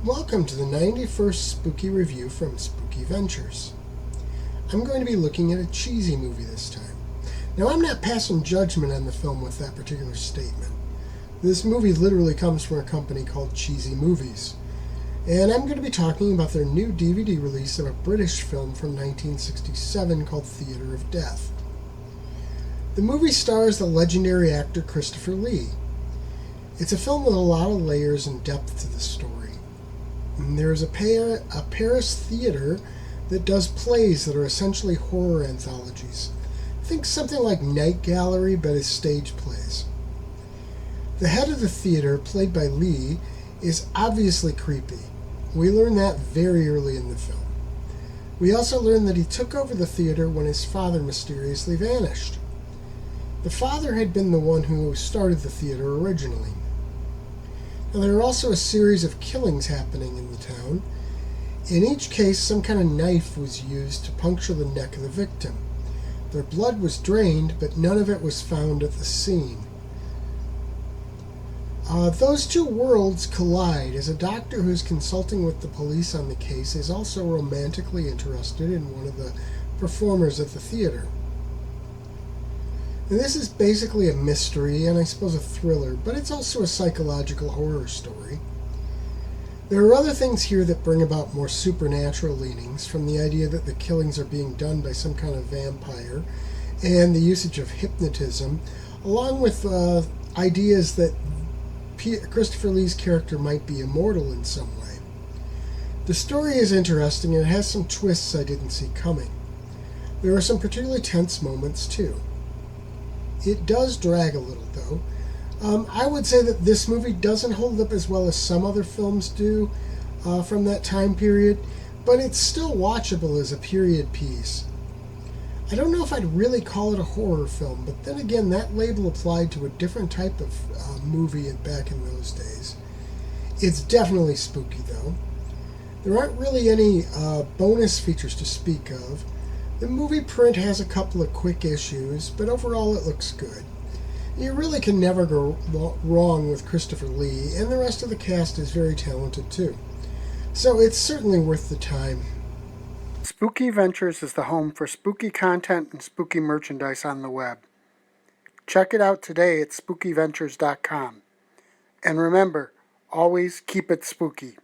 Welcome to the 91st Spooky Review from Spooky Ventures. I'm going to be looking at a cheesy movie this time. Now, I'm not passing judgment on the film with that particular statement. This movie literally comes from a company called Cheesy Movies. And I'm going to be talking about their new DVD release of a British film from 1967 called Theatre of Death. The movie stars the legendary actor Christopher Lee. It's a film with a lot of layers and depth to the story. There's a Paris theater that does plays that are essentially horror anthologies. Think something like Night Gallery, but as stage plays. The head of the theater, played by Lee, is obviously creepy. We learn that very early in the film. We also learn that he took over the theater when his father mysteriously vanished. The father had been the one who started the theater originally. Now, there are also a series of killings happening in the town. In each case, some kind of knife was used to puncture the neck of the victim. Their blood was drained, but none of it was found at the scene. Those two worlds collide as a doctor who's consulting with the police on the case is also romantically interested in one of the performers at the theater. And this is basically a mystery and I suppose a thriller, but it's also a psychological horror story. There are other things here that bring about more supernatural leanings, from the idea that the killings are being done by some kind of vampire and the usage of hypnotism, along with ideas that Christopher Lee's character might be immortal in some way. The story is interesting and it has some twists I didn't see coming. There are some particularly tense moments too. It does drag a little, though. I would say that this movie doesn't hold up as well as some other films do from that time period, but it's still watchable as a period piece. I don't know if I'd really call it a horror film, but then again, that label applied to a different type of movie back in those days. It's definitely spooky, though. There aren't really any bonus features to speak of. The movie print has a couple of quick issues, but overall it looks good. You really can never go wrong with Christopher Lee, and the rest of the cast is very talented too. So it's certainly worth the time. Spooky Ventures is the home for spooky content and spooky merchandise on the web. Check it out today at spookyventures.com. And remember, always keep it spooky.